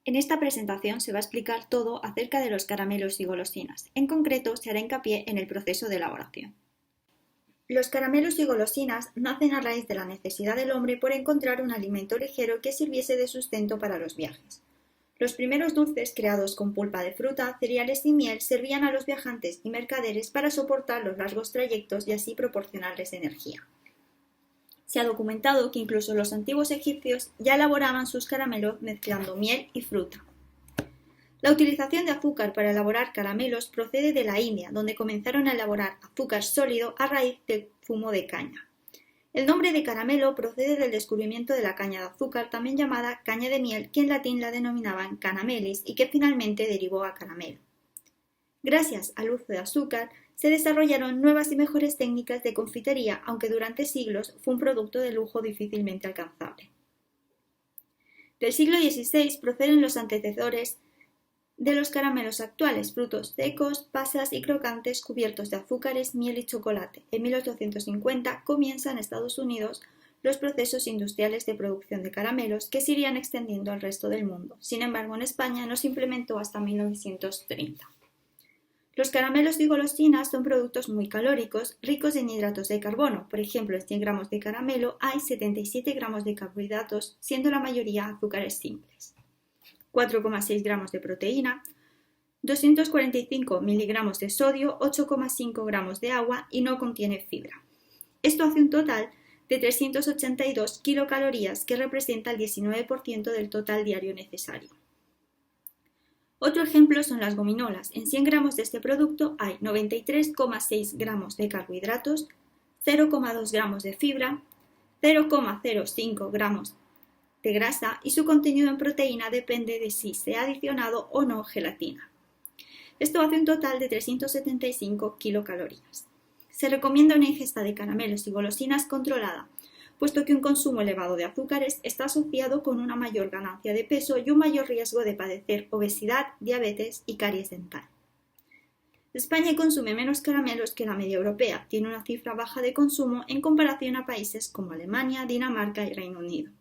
En esta presentación se va a explicar todo acerca de los caramelos y golosinas. En concreto, se hará hincapié en el proceso de elaboración. Los caramelos y golosinas nacen a raíz de la necesidad del hombre por encontrar un alimento ligero que sirviese de sustento para los viajes. Los primeros dulces creados con pulpa de fruta, cereales y miel servían a los viajantes y mercaderes para soportar los largos trayectos y así proporcionarles energía. Se ha documentado que incluso los antiguos egipcios ya elaboraban sus caramelos mezclando miel y fruta. La utilización de azúcar para elaborar caramelos procede de la India, donde comenzaron a elaborar azúcar sólido a raíz del zumo de caña. El nombre de caramelo procede del descubrimiento de la caña de azúcar, también llamada caña de miel, que en latín la denominaban canamelis y que finalmente derivó a caramelo. Gracias al uso de azúcar, se desarrollaron nuevas y mejores técnicas de confitería, aunque durante siglos fue un producto de lujo difícilmente alcanzable. Del siglo XVI proceden los antecesores de los caramelos actuales, frutos secos, pasas y crocantes cubiertos de azúcares, miel y chocolate. En 1850 comienzan en Estados Unidos los procesos industriales de producción de caramelos que se irían extendiendo al resto del mundo. Sin embargo, en España no se implementó hasta 1930. Los caramelos y golosinas son productos muy calóricos, ricos en hidratos de carbono. Por ejemplo, en 100 gramos de caramelo hay 77 gramos de carbohidratos, siendo la mayoría azúcares simples. 4,6 gramos de proteína, 245 miligramos de sodio, 8,5 gramos de agua y no contiene fibra. Esto hace un total de 382 kilocalorías, que representa el 19% del total diario necesario. Otro ejemplo son las gominolas. En 100 gramos de este producto hay 93,6 gramos de carbohidratos, 0,2 gramos de fibra, 0,05 gramos de grasa y su contenido en proteína depende de si se ha adicionado o no gelatina. Esto hace un total de 375 kilocalorías. Se recomienda una ingesta de caramelos y golosinas controlada, puesto que un consumo elevado de azúcares está asociado con una mayor ganancia de peso y un mayor riesgo de padecer obesidad, diabetes y caries dental. España consume menos caramelos que la media europea, tiene una cifra baja de consumo en comparación a países como Alemania, Dinamarca y Reino Unido.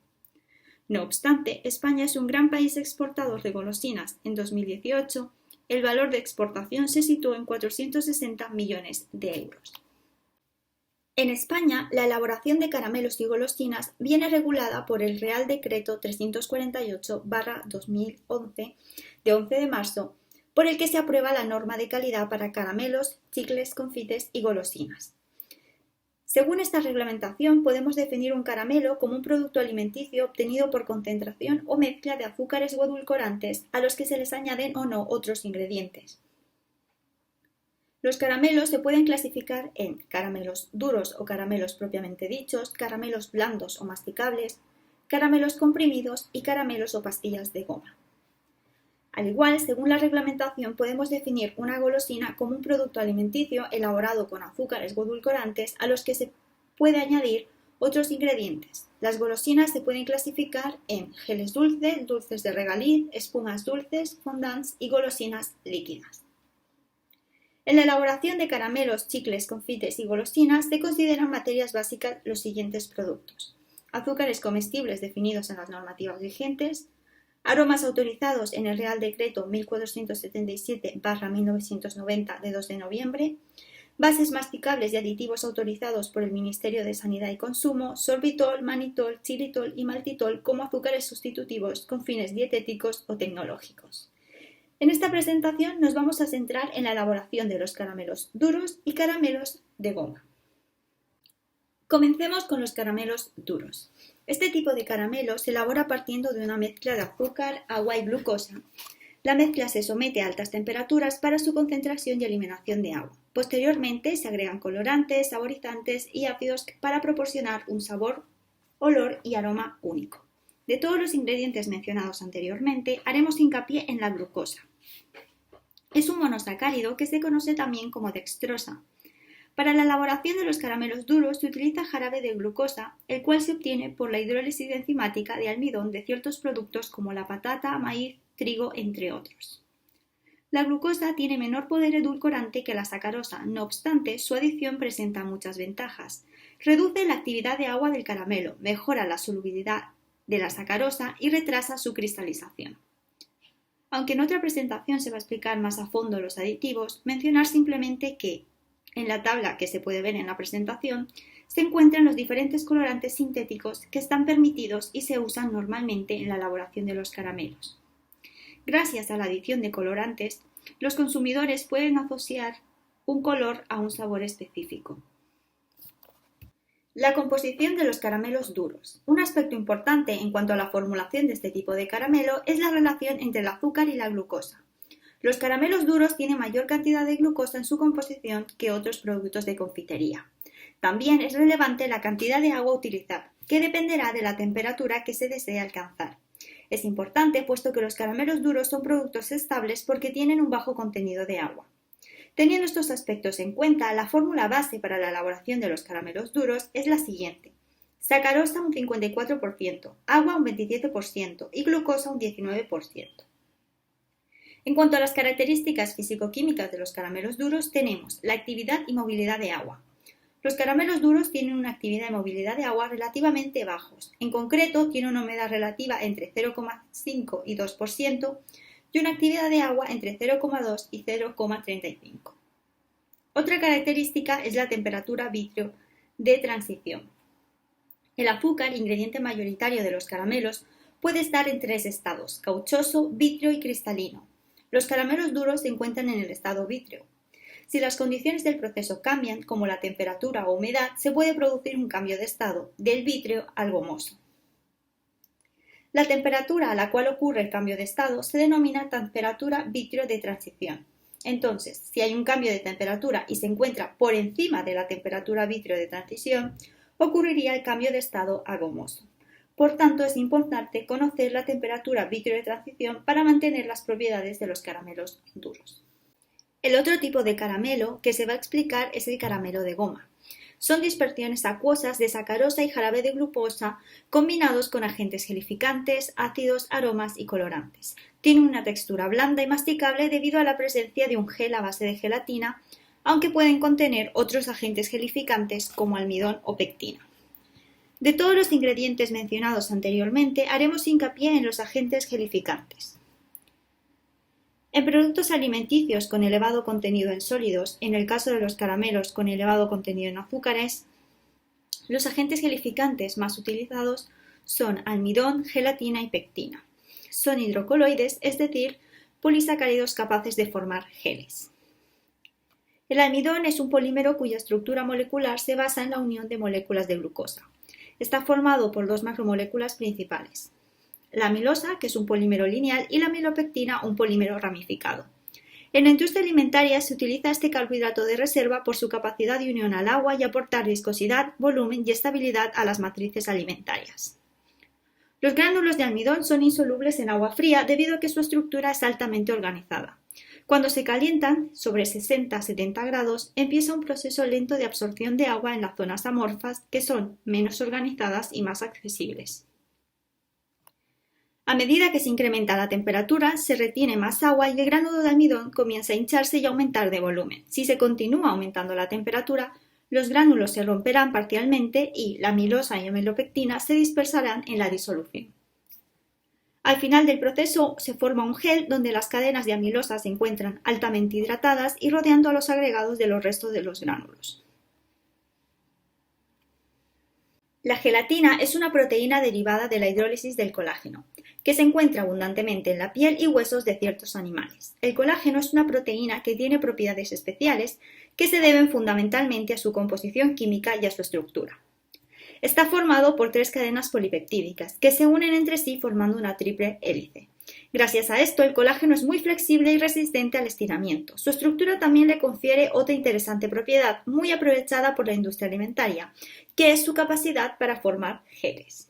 No obstante, España es un gran país exportador de golosinas. En 2018, el valor de exportación se situó en 460 millones de euros. En España, la elaboración de caramelos y golosinas viene regulada por el Real Decreto 348/2011 de 11 de marzo, por el que se aprueba la norma de calidad para caramelos, chicles, confites y golosinas. Según esta reglamentación, podemos definir un caramelo como un producto alimenticio obtenido por concentración o mezcla de azúcares o edulcorantes a los que se les añaden o no otros ingredientes. Los caramelos se pueden clasificar en caramelos duros o caramelos propiamente dichos, caramelos blandos o masticables, caramelos comprimidos y caramelos o pastillas de goma. Al igual, según la reglamentación, podemos definir una golosina como un producto alimenticio elaborado con azúcares o edulcorantes a los que se puede añadir otros ingredientes. Las golosinas se pueden clasificar en geles dulces, dulces de regaliz, espumas dulces, fondants y golosinas líquidas. En la elaboración de caramelos, chicles, confites y golosinas se consideran materias básicas los siguientes productos: azúcares comestibles definidos en las normativas vigentes, aromas autorizados en el Real Decreto 1477/1990 de 2 de noviembre, bases masticables y aditivos autorizados por el Ministerio de Sanidad y Consumo, sorbitol, manitol, xilitol y maltitol como azúcares sustitutivos con fines dietéticos o tecnológicos. En esta presentación nos vamos a centrar en la elaboración de los caramelos duros y caramelos de goma. Comencemos con los caramelos duros. Este tipo de caramelo se elabora partiendo de una mezcla de azúcar, agua y glucosa. La mezcla se somete a altas temperaturas para su concentración y eliminación de agua. Posteriormente se agregan colorantes, saborizantes y ácidos para proporcionar un sabor, olor y aroma único. De todos los ingredientes mencionados anteriormente, haremos hincapié en la glucosa. Es un monosacárido que se conoce también como dextrosa. Para la elaboración de los caramelos duros se utiliza jarabe de glucosa, el cual se obtiene por la hidrólisis enzimática de almidón de ciertos productos como la patata, maíz, trigo, entre otros. La glucosa tiene menor poder edulcorante que la sacarosa, no obstante, su adición presenta muchas ventajas. Reduce la actividad de agua del caramelo, mejora la solubilidad de la sacarosa y retrasa su cristalización. Aunque en otra presentación se va a explicar más a fondo los aditivos, mencionar simplemente que en la tabla que se puede ver en la presentación se encuentran los diferentes colorantes sintéticos que están permitidos y se usan normalmente en la elaboración de los caramelos. Gracias a la adición de colorantes, los consumidores pueden asociar un color a un sabor específico. La composición de los caramelos duros. Un aspecto importante en cuanto a la formulación de este tipo de caramelo es la relación entre el azúcar y la glucosa. Los caramelos duros tienen mayor cantidad de glucosa en su composición que otros productos de confitería. También es relevante la cantidad de agua a utilizar, que dependerá de la temperatura que se desee alcanzar. Es importante puesto que los caramelos duros son productos estables porque tienen un bajo contenido de agua. Teniendo estos aspectos en cuenta, la fórmula base para la elaboración de los caramelos duros es la siguiente: sacarosa un 54%, agua un 27% y glucosa un 19%. En cuanto a las características físico-químicas de los caramelos duros, tenemos la actividad y movilidad de agua. Los caramelos duros tienen una actividad y movilidad de agua relativamente bajos. En concreto, tienen una humedad relativa entre 0,5 y 2%, y una actividad de agua entre 0,2 y 0,35. Otra característica es la temperatura vítreo de transición. El azúcar, ingrediente mayoritario de los caramelos, puede estar en tres estados: cauchoso, vítreo y cristalino. Los caramelos duros se encuentran en el estado vítreo. Si las condiciones del proceso cambian, como la temperatura o humedad, se puede producir un cambio de estado, del vítreo al gomoso. La temperatura a la cual ocurre el cambio de estado se denomina temperatura vítreo de transición. Entonces, si hay un cambio de temperatura y se encuentra por encima de la temperatura vítreo de transición, ocurriría el cambio de estado a gomoso. Por tanto, es importante conocer la temperatura vítreo de transición para mantener las propiedades de los caramelos duros. El otro tipo de caramelo que se va a explicar es el caramelo de goma. Son dispersiones acuosas de sacarosa y jarabe de glucosa combinados con agentes gelificantes, ácidos, aromas y colorantes. Tienen una textura blanda y masticable debido a la presencia de un gel a base de gelatina, aunque pueden contener otros agentes gelificantes como almidón o pectina. De todos los ingredientes mencionados anteriormente, haremos hincapié en los agentes gelificantes. En productos alimenticios con elevado contenido en sólidos, en el caso de los caramelos con elevado contenido en azúcares, los agentes gelificantes más utilizados son almidón, gelatina y pectina. Son hidrocoloides, es decir, polisacáridos capaces de formar geles. El almidón es un polímero cuya estructura molecular se basa en la unión de moléculas de glucosa. Está formado por dos macromoléculas principales: la amilosa, que es un polímero lineal, y la amilopectina, un polímero ramificado. En la industria alimentaria se utiliza este carbohidrato de reserva por su capacidad de unión al agua y aportar viscosidad, volumen y estabilidad a las matrices alimentarias. Los gránulos de almidón son insolubles en agua fría debido a que su estructura es altamente organizada. Cuando se calientan, sobre 60-70 grados, empieza un proceso lento de absorción de agua en las zonas amorfas, que son menos organizadas y más accesibles. A medida que se incrementa la temperatura, se retiene más agua y el gránulo de almidón comienza a hincharse y aumentar de volumen. Si se continúa aumentando la temperatura, los gránulos se romperán parcialmente y la amilosa y amilopectina se dispersarán en la disolución. Al final del proceso se forma un gel donde las cadenas de amilosa se encuentran altamente hidratadas y rodeando a los agregados de los restos de los gránulos. La gelatina es una proteína derivada de la hidrólisis del colágeno, que se encuentra abundantemente en la piel y huesos de ciertos animales. El colágeno es una proteína que tiene propiedades especiales que se deben fundamentalmente a su composición química y a su estructura. Está formado por tres cadenas polipeptídicas que se unen entre sí formando una triple hélice. Gracias a esto, el colágeno es muy flexible y resistente al estiramiento. Su estructura también le confiere otra interesante propiedad, muy aprovechada por la industria alimentaria, que es su capacidad para formar geles.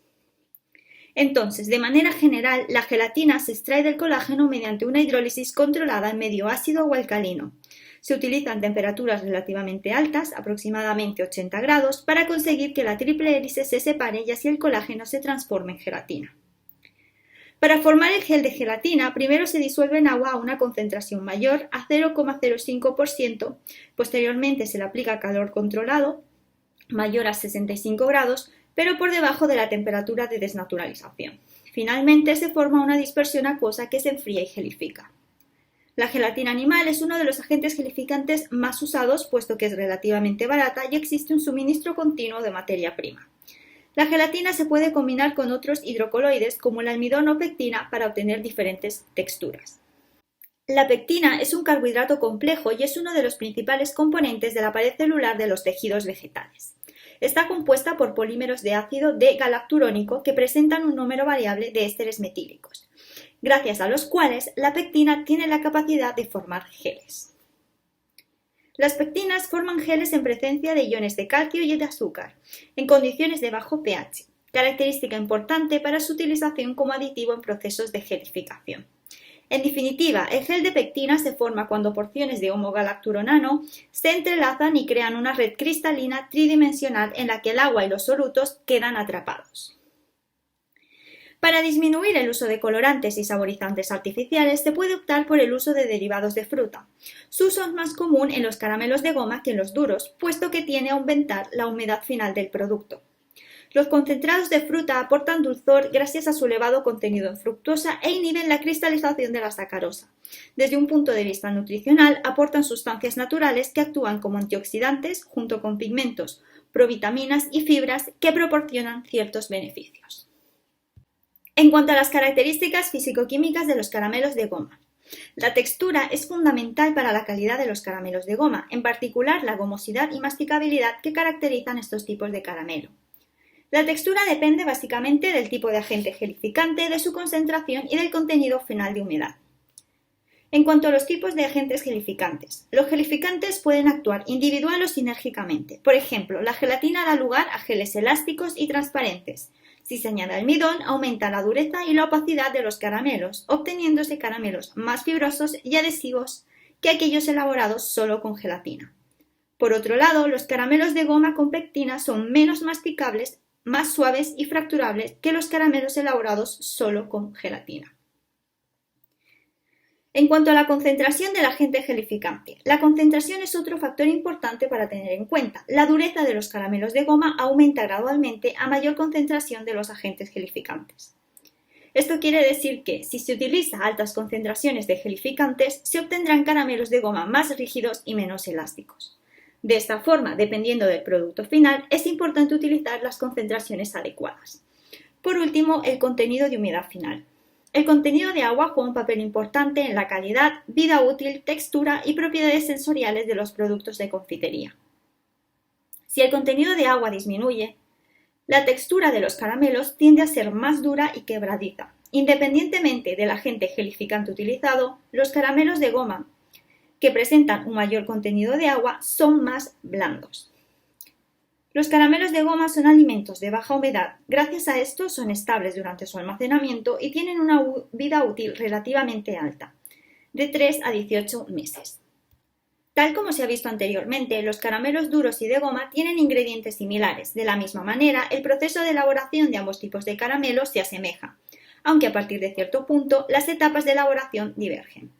Entonces, de manera general, la gelatina se extrae del colágeno mediante una hidrólisis controlada en medio ácido o alcalino. Se utilizan temperaturas relativamente altas, aproximadamente 80 grados, para conseguir que la triple hélice se separe y así el colágeno se transforme en gelatina. Para formar el gel de gelatina, primero se disuelve en agua a una concentración mayor, a 0,05%, posteriormente se le aplica calor controlado, mayor a 65 grados, pero por debajo de la temperatura de desnaturalización. Finalmente se forma una dispersión acuosa que se enfría y gelifica. La gelatina animal es uno de los agentes gelificantes más usados, puesto que es relativamente barata y existe un suministro continuo de materia prima. La gelatina se puede combinar con otros hidrocoloides como el almidón o pectina para obtener diferentes texturas. La pectina es un carbohidrato complejo y es uno de los principales componentes de la pared celular de los tejidos vegetales. Está compuesta por polímeros de ácido D-galacturónico que presentan un número variable de ésteres metílicos, gracias a los cuales la pectina tiene la capacidad de formar geles. Las pectinas forman geles en presencia de iones de calcio y de azúcar, en condiciones de bajo pH, característica importante para su utilización como aditivo en procesos de gelificación. En definitiva, el gel de pectina se forma cuando porciones de homogalacturonano se entrelazan y crean una red cristalina tridimensional en la que el agua y los solutos quedan atrapados. Para disminuir el uso de colorantes y saborizantes artificiales se puede optar por el uso de derivados de fruta. Su uso es más común en los caramelos de goma que en los duros, puesto que tiene a aumentar la humedad final del producto. Los concentrados de fruta aportan dulzor gracias a su elevado contenido en fructosa e inhiben la cristalización de la sacarosa. Desde un punto de vista nutricional, aportan sustancias naturales que actúan como antioxidantes junto con pigmentos, provitaminas y fibras que proporcionan ciertos beneficios. En cuanto a las características físico-químicas de los caramelos de goma, la textura es fundamental para la calidad de los caramelos de goma, en particular la gomosidad y masticabilidad que caracterizan estos tipos de caramelo. La textura depende básicamente del tipo de agente gelificante, de su concentración y del contenido final de humedad. En cuanto a los tipos de agentes gelificantes, los gelificantes pueden actuar individual o sinérgicamente. Por ejemplo, la gelatina da lugar a geles elásticos y transparentes. Si se añade almidón, aumenta la dureza y la opacidad de los caramelos, obteniéndose caramelos más fibrosos y adhesivos que aquellos elaborados solo con gelatina. Por otro lado, los caramelos de goma con pectina son menos masticables, más suaves y fracturables que los caramelos elaborados solo con gelatina. En cuanto a la concentración del agente gelificante, la concentración es otro factor importante para tener en cuenta. La dureza de los caramelos de goma aumenta gradualmente a mayor concentración de los agentes gelificantes. Esto quiere decir que, si se utiliza altas concentraciones de gelificantes, se obtendrán caramelos de goma más rígidos y menos elásticos. De esta forma, dependiendo del producto final, es importante utilizar las concentraciones adecuadas. Por último, el contenido de humedad final. El contenido de agua juega un papel importante en la calidad, vida útil, textura y propiedades sensoriales de los productos de confitería. Si el contenido de agua disminuye, la textura de los caramelos tiende a ser más dura y quebradiza. Independientemente del agente gelificante utilizado, los caramelos de goma que presentan un mayor contenido de agua son más blandos. Los caramelos de goma son alimentos de baja humedad. Gracias a esto son estables durante su almacenamiento y tienen una vida útil relativamente alta, de 3 a 18 meses. Tal como se ha visto anteriormente, los caramelos duros y de goma tienen ingredientes similares. De la misma manera, el proceso de elaboración de ambos tipos de caramelos se asemeja, aunque a partir de cierto punto las etapas de elaboración divergen.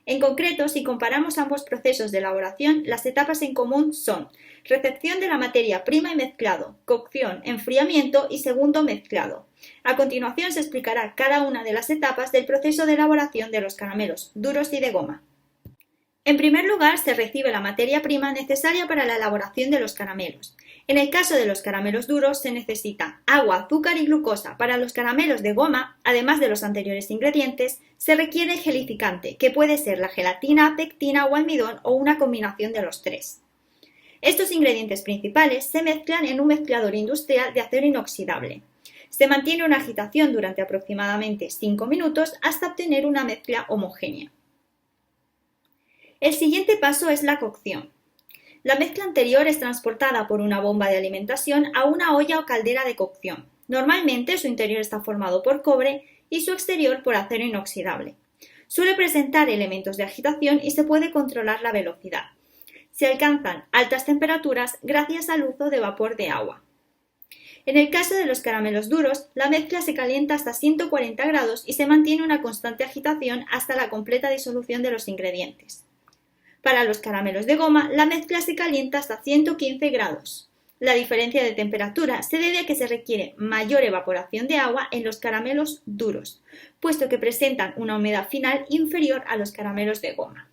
En concreto, si comparamos ambos procesos de elaboración, las etapas en común son recepción de la materia prima y mezclado, cocción, enfriamiento y segundo mezclado. A continuación se explicará cada una de las etapas del proceso de elaboración de los caramelos duros y de goma. En primer lugar, se recibe la materia prima necesaria para la elaboración de los caramelos. En el caso de los caramelos duros se necesita agua, azúcar y glucosa. Para los caramelos de goma, además de los anteriores ingredientes, se requiere gelificante, que puede ser la gelatina, pectina o almidón o una combinación de los tres. Estos ingredientes principales se mezclan en un mezclador industrial de acero inoxidable. Se mantiene una agitación durante aproximadamente 5 minutos hasta obtener una mezcla homogénea. El siguiente paso es la cocción. La mezcla anterior es transportada por una bomba de alimentación a una olla o caldera de cocción. Normalmente su interior está formado por cobre y su exterior por acero inoxidable. Suele presentar elementos de agitación y se puede controlar la velocidad. Se alcanzan altas temperaturas gracias al uso de vapor de agua. En el caso de los caramelos duros, la mezcla se calienta hasta 140 grados y se mantiene una constante agitación hasta la completa disolución de los ingredientes. Para los caramelos de goma, la mezcla se calienta hasta 115 grados. La diferencia de temperatura se debe a que se requiere mayor evaporación de agua en los caramelos duros, puesto que presentan una humedad final inferior a los caramelos de goma.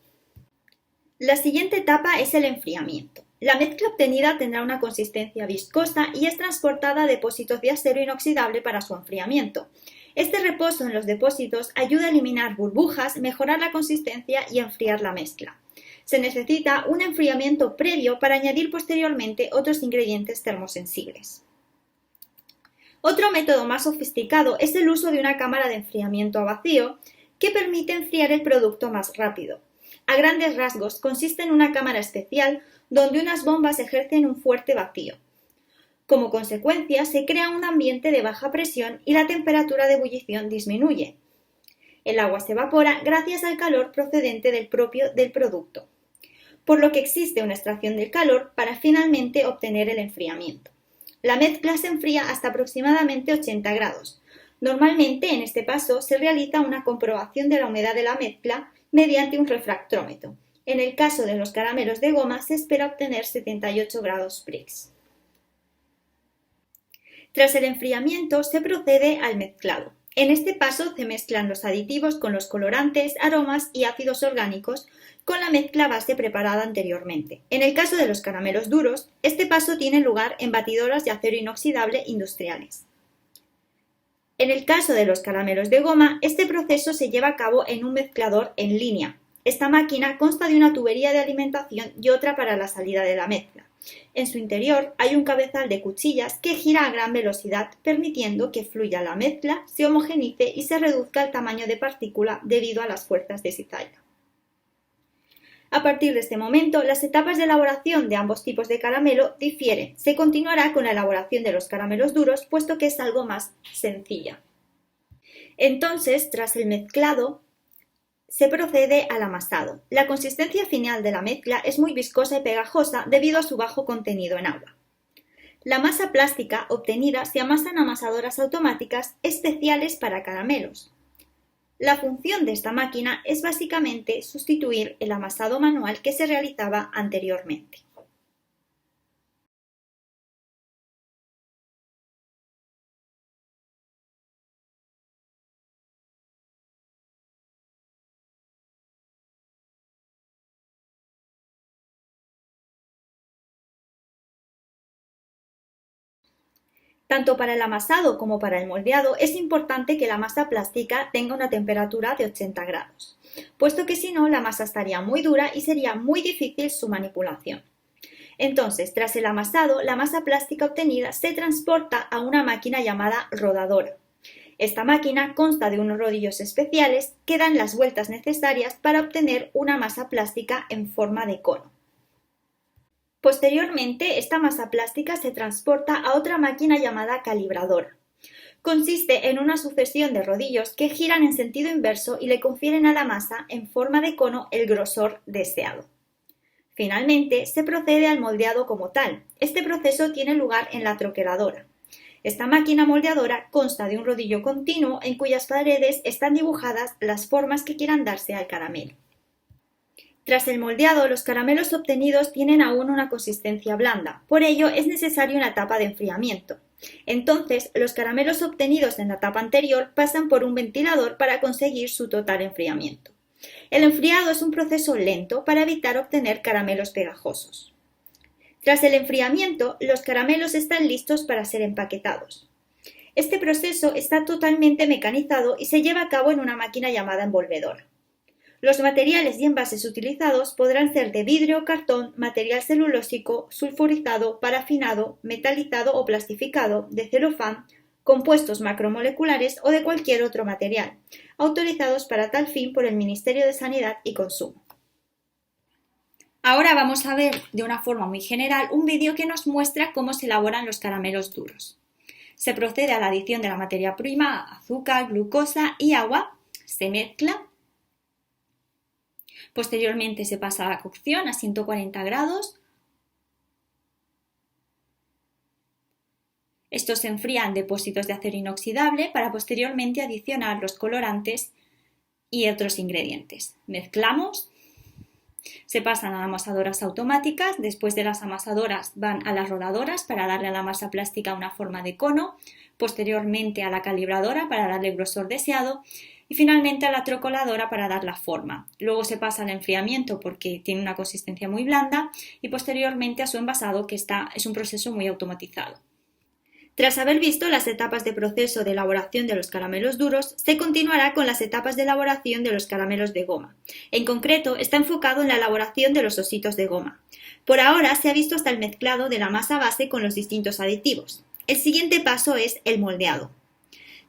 La siguiente etapa es el enfriamiento. La mezcla obtenida tendrá una consistencia viscosa y es transportada a depósitos de acero inoxidable para su enfriamiento. Este reposo en los depósitos ayuda a eliminar burbujas, mejorar la consistencia y enfriar la mezcla. Se necesita un enfriamiento previo para añadir posteriormente otros ingredientes termosensibles. Otro método más sofisticado es el uso de una cámara de enfriamiento a vacío que permite enfriar el producto más rápido. A grandes rasgos, consiste en una cámara especial donde unas bombas ejercen un fuerte vacío. Como consecuencia, se crea un ambiente de baja presión y la temperatura de ebullición disminuye. El agua se evapora gracias al calor procedente del producto, por lo que existe una extracción del calor para finalmente obtener el enfriamiento. La mezcla se enfría hasta aproximadamente 80 grados. Normalmente, en este paso, se realiza una comprobación de la humedad de la mezcla mediante un refractómetro. En el caso de los caramelos de goma, se espera obtener 78 grados Brix. Tras el enfriamiento, se procede al mezclado. En este paso se mezclan los aditivos con los colorantes, aromas y ácidos orgánicos con la mezcla base preparada anteriormente. En el caso de los caramelos duros, este paso tiene lugar en batidoras de acero inoxidable industriales. En el caso de los caramelos de goma, este proceso se lleva a cabo en un mezclador en línea. Esta máquina consta de una tubería de alimentación y otra para la salida de la mezcla. En su interior hay un cabezal de cuchillas que gira a gran velocidad, permitiendo que fluya la mezcla, se homogeneice y se reduzca el tamaño de partícula debido a las fuerzas de cizalla. A partir de este momento, las etapas de elaboración de ambos tipos de caramelo difieren. Se continuará con la elaboración de los caramelos duros, puesto que es algo más sencilla. Entonces, tras el mezclado, se procede al amasado. La consistencia final de la mezcla es muy viscosa y pegajosa debido a su bajo contenido en agua. La masa plástica obtenida se amasa en amasadoras automáticas especiales para caramelos. La función de esta máquina es básicamente sustituir el amasado manual que se realizaba anteriormente. Tanto para el amasado como para el moldeado es importante que la masa plástica tenga una temperatura de 80 grados, puesto que si no la masa estaría muy dura y sería muy difícil su manipulación. Entonces, tras el amasado, la masa plástica obtenida se transporta a una máquina llamada rodadora. Esta máquina consta de unos rodillos especiales que dan las vueltas necesarias para obtener una masa plástica en forma de cono. Posteriormente, esta masa plástica se transporta a otra máquina llamada calibradora. Consiste en una sucesión de rodillos que giran en sentido inverso y le confieren a la masa en forma de cono el grosor deseado. Finalmente, se procede al moldeado como tal. Este proceso tiene lugar en la troqueladora. Esta máquina moldeadora consta de un rodillo continuo en cuyas paredes están dibujadas las formas que quieran darse al caramelo. Tras el moldeado, los caramelos obtenidos tienen aún una consistencia blanda, por ello es necesaria una etapa de enfriamiento. Entonces, los caramelos obtenidos en la etapa anterior pasan por un ventilador para conseguir su total enfriamiento. El enfriado es un proceso lento para evitar obtener caramelos pegajosos. Tras el enfriamiento, los caramelos están listos para ser empaquetados. Este proceso está totalmente mecanizado y se lleva a cabo en una máquina llamada envolvedora. Los materiales y envases utilizados podrán ser de vidrio, cartón, material celulósico, sulfurizado, parafinado, metalizado o plastificado, de celofán, compuestos macromoleculares o de cualquier otro material, autorizados para tal fin por el Ministerio de Sanidad y Consumo. Ahora vamos a ver de una forma muy general un vídeo que nos muestra cómo se elaboran los caramelos duros. Se procede a la adición de la materia prima, azúcar, glucosa y agua, se mezcla. Posteriormente se pasa a la cocción a 140 grados. Estos se enfrían en depósitos de acero inoxidable para posteriormente adicionar los colorantes y otros ingredientes. Mezclamos Se pasan a amasadoras automáticas, después de las amasadoras van a las rodadoras para darle a la masa plástica una forma de cono, posteriormente a la calibradora para darle el grosor deseado y finalmente a la trocoladora para dar la forma. Luego se pasa al enfriamiento porque tiene una consistencia muy blanda y posteriormente a su envasado, que es un proceso muy automatizado. Tras haber visto las etapas de proceso de elaboración de los caramelos duros, se continuará con las etapas de elaboración de los caramelos de goma. En concreto, está enfocado en la elaboración de los ositos de goma. Por ahora se ha visto hasta el mezclado de la masa base con los distintos aditivos. El siguiente paso es el moldeado.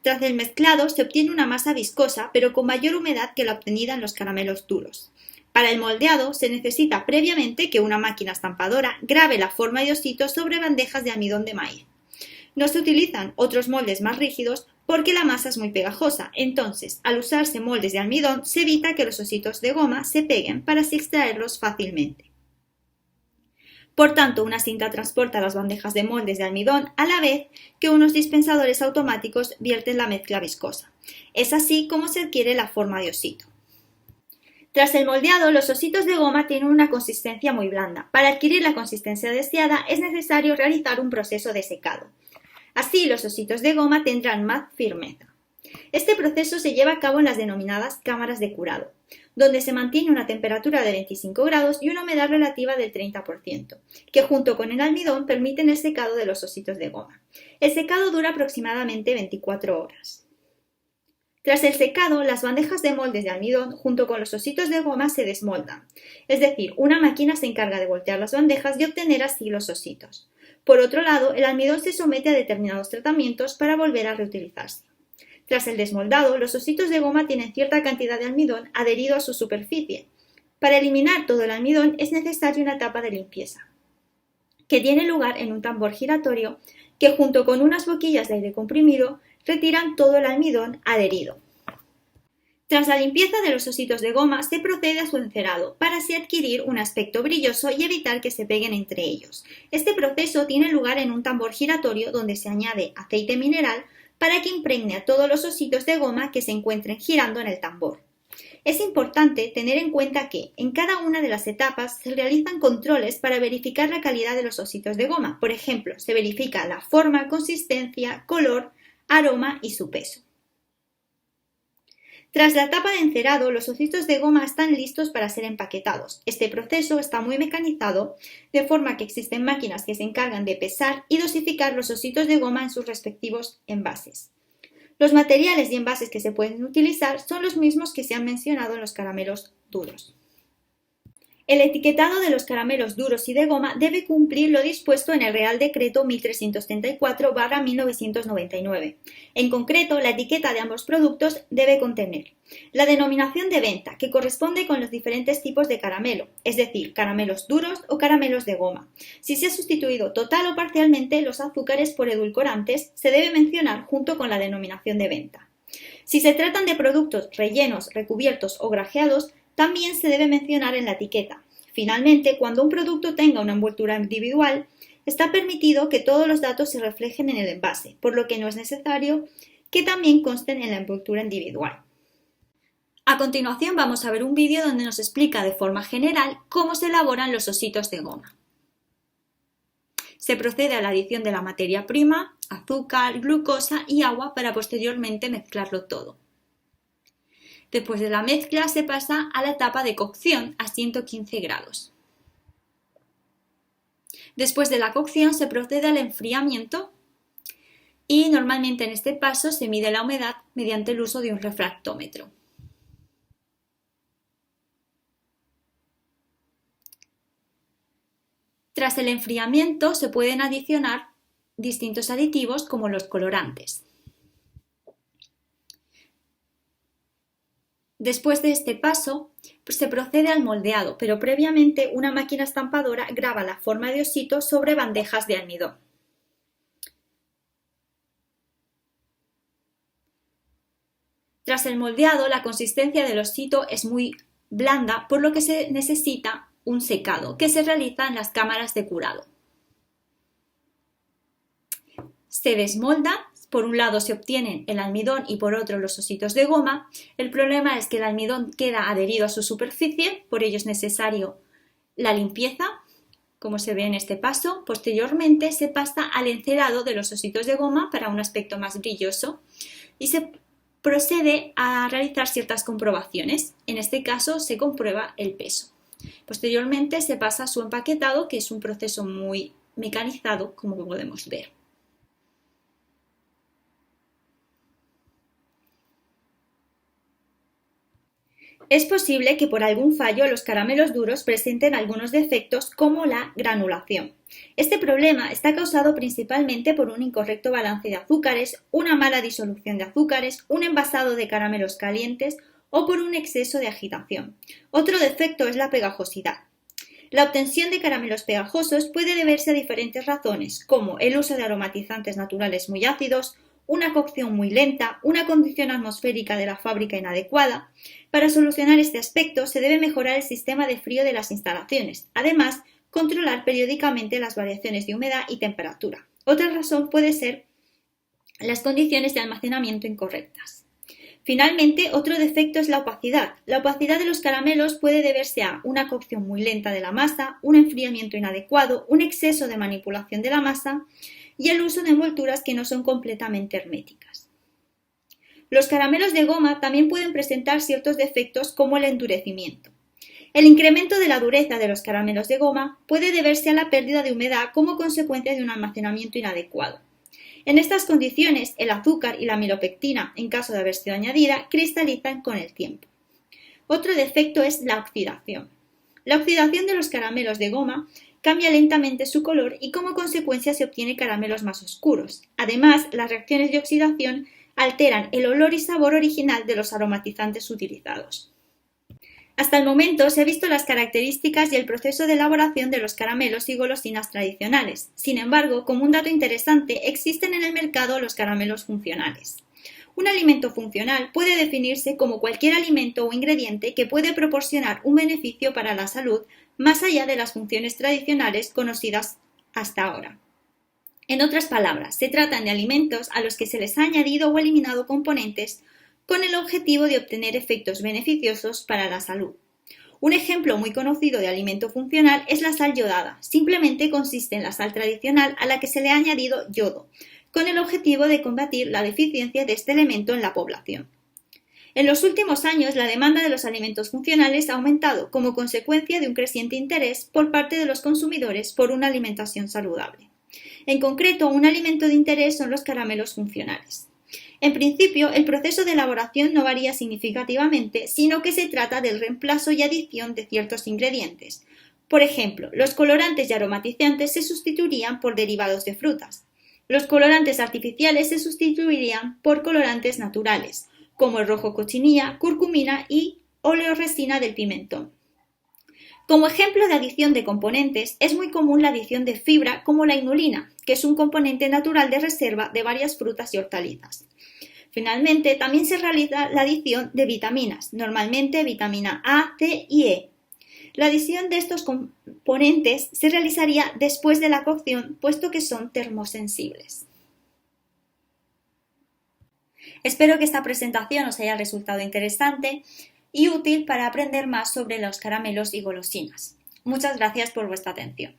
Tras el mezclado se obtiene una masa viscosa, pero con mayor humedad que la obtenida en los caramelos duros. Para el moldeado se necesita previamente que una máquina estampadora grabe la forma de osito sobre bandejas de almidón de maíz. No se utilizan otros moldes más rígidos porque la masa es muy pegajosa, entonces al usarse moldes de almidón se evita que los ositos de goma se peguen para así extraerlos fácilmente. Por tanto, una cinta transporta las bandejas de moldes de almidón a la vez que unos dispensadores automáticos vierten la mezcla viscosa. Es así como se adquiere la forma de osito. Tras el moldeado, los ositos de goma tienen una consistencia muy blanda. Para adquirir la consistencia deseada es necesario realizar un proceso de secado. Así, los ositos de goma tendrán más firmeza. Este proceso se lleva a cabo en las denominadas cámaras de curado, donde se mantiene una temperatura de 25 grados y una humedad relativa del 30%, que junto con el almidón permiten el secado de los ositos de goma. El secado dura aproximadamente 24 horas. Tras el secado, las bandejas de moldes de almidón junto con los ositos de goma se desmoldan, es decir, una máquina se encarga de voltear las bandejas y obtener así los ositos. Por otro lado, el almidón se somete a determinados tratamientos para volver a reutilizarse. Tras el desmoldado, los ositos de goma tienen cierta cantidad de almidón adherido a su superficie. Para eliminar todo el almidón es necesaria una etapa de limpieza, que tiene lugar en un tambor giratorio que junto con unas boquillas de aire comprimido retiran todo el almidón adherido. Tras la limpieza de los ositos de goma se procede a su encerado para así adquirir un aspecto brilloso y evitar que se peguen entre ellos. Este proceso tiene lugar en un tambor giratorio donde se añade aceite mineral para que impregne a todos los ositos de goma que se encuentren girando en el tambor. Es importante tener en cuenta que en cada una de las etapas se realizan controles para verificar la calidad de los ositos de goma. Por ejemplo, se verifica la forma, consistencia, color, aroma y su peso. Tras la etapa de encerado, los ositos de goma están listos para ser empaquetados. Este proceso está muy mecanizado, de forma que existen máquinas que se encargan de pesar y dosificar los ositos de goma en sus respectivos envases. Los materiales y envases que se pueden utilizar son los mismos que se han mencionado en los caramelos duros. El etiquetado de los caramelos duros y de goma debe cumplir lo dispuesto en el Real Decreto 1334/1999. En concreto, la etiqueta de ambos productos debe contener la denominación de venta, que corresponde con los diferentes tipos de caramelo, es decir, caramelos duros o caramelos de goma. Si se ha sustituido total o parcialmente los azúcares por edulcorantes, se debe mencionar junto con la denominación de venta. Si se tratan de productos rellenos, recubiertos o grajeados, también se debe mencionar en la etiqueta. Finalmente, cuando un producto tenga una envoltura individual, está permitido que todos los datos se reflejen en el envase, por lo que no es necesario que también consten en la envoltura individual. A continuación vamos a ver un vídeo donde nos explica de forma general cómo se elaboran los ositos de goma. Se procede a la adición de la materia prima, azúcar, glucosa y agua para posteriormente mezclarlo todo. Después de la mezcla se pasa a la etapa de cocción a 115 grados. Después de la cocción se procede al enfriamiento y normalmente en este paso se mide la humedad mediante el uso de un refractómetro. Tras el enfriamiento se pueden adicionar distintos aditivos como los colorantes. Después de este paso, se procede al moldeado, pero previamente una máquina estampadora graba la forma de osito sobre bandejas de almidón. Tras el moldeado, la consistencia del osito es muy blanda, por lo que se necesita un secado, que se realiza en las cámaras de curado. Se desmolda Por un lado se obtienen el almidón y por otro los ositos de goma. El problema es que el almidón queda adherido a su superficie, por ello es necesario la limpieza, como se ve en este paso. Posteriormente se pasa al encerado de los ositos de goma para un aspecto más brilloso y se procede a realizar ciertas comprobaciones. En este caso se comprueba el peso. Posteriormente se pasa a su empaquetado, que es un proceso muy mecanizado, como podemos ver. Es posible que por algún fallo los caramelos duros presenten algunos defectos como la granulación. Este problema está causado principalmente por un incorrecto balance de azúcares, una mala disolución de azúcares, un envasado de caramelos calientes o por un exceso de agitación. Otro defecto es la pegajosidad. La obtención de caramelos pegajosos puede deberse a diferentes razones, como el uso de aromatizantes naturales muy ácidos, una cocción muy lenta, una condición atmosférica de la fábrica inadecuada. Para solucionar este aspecto se debe mejorar el sistema de frío de las instalaciones. Además, controlar periódicamente las variaciones de humedad y temperatura. Otra razón puede ser las condiciones de almacenamiento incorrectas. Finalmente, otro defecto es la opacidad. La opacidad de los caramelos puede deberse a una cocción muy lenta de la masa, un enfriamiento inadecuado, un exceso de manipulación de la masa y el uso de envolturas que no son completamente herméticas. Los caramelos de goma también pueden presentar ciertos defectos como el endurecimiento. El incremento de la dureza de los caramelos de goma puede deberse a la pérdida de humedad como consecuencia de un almacenamiento inadecuado. En estas condiciones, el azúcar y la amilopectina, en caso de haber sido añadida, cristalizan con el tiempo. Otro defecto es la oxidación. La oxidación de los caramelos de goma cambia lentamente su color y como consecuencia se obtiene caramelos más oscuros. Además, las reacciones de oxidación alteran el olor y sabor original de los aromatizantes utilizados. Hasta el momento se han visto las características y el proceso de elaboración de los caramelos y golosinas tradicionales. Sin embargo, como un dato interesante, existen en el mercado los caramelos funcionales. Un alimento funcional puede definirse como cualquier alimento o ingrediente que puede proporcionar un beneficio para la salud más allá de las funciones tradicionales conocidas hasta ahora. En otras palabras, se tratan de alimentos a los que se les ha añadido o eliminado componentes con el objetivo de obtener efectos beneficiosos para la salud. Un ejemplo muy conocido de alimento funcional es la sal yodada. Simplemente consiste en la sal tradicional a la que se le ha añadido yodo, con el objetivo de combatir la deficiencia de este elemento en la población. En los últimos años, la demanda de los alimentos funcionales ha aumentado como consecuencia de un creciente interés por parte de los consumidores por una alimentación saludable. En concreto, un alimento de interés son los caramelos funcionales. En principio, el proceso de elaboración no varía significativamente, sino que se trata del reemplazo y adición de ciertos ingredientes. Por ejemplo, los colorantes y aromatizantes se sustituirían por derivados de frutas. Los colorantes artificiales se sustituirían por colorantes naturales, como el rojo cochinilla, curcumina y oleoresina del pimentón. Como ejemplo de adición de componentes, es muy común la adición de fibra como la inulina, que es un componente natural de reserva de varias frutas y hortalizas. Finalmente, también se realiza la adición de vitaminas, normalmente vitamina A, C y E. La adición de estos componentes se realizaría después de la cocción, puesto que son termosensibles. Espero que esta presentación os haya resultado interesante y útil para aprender más sobre los caramelos y golosinas. Muchas gracias por vuestra atención.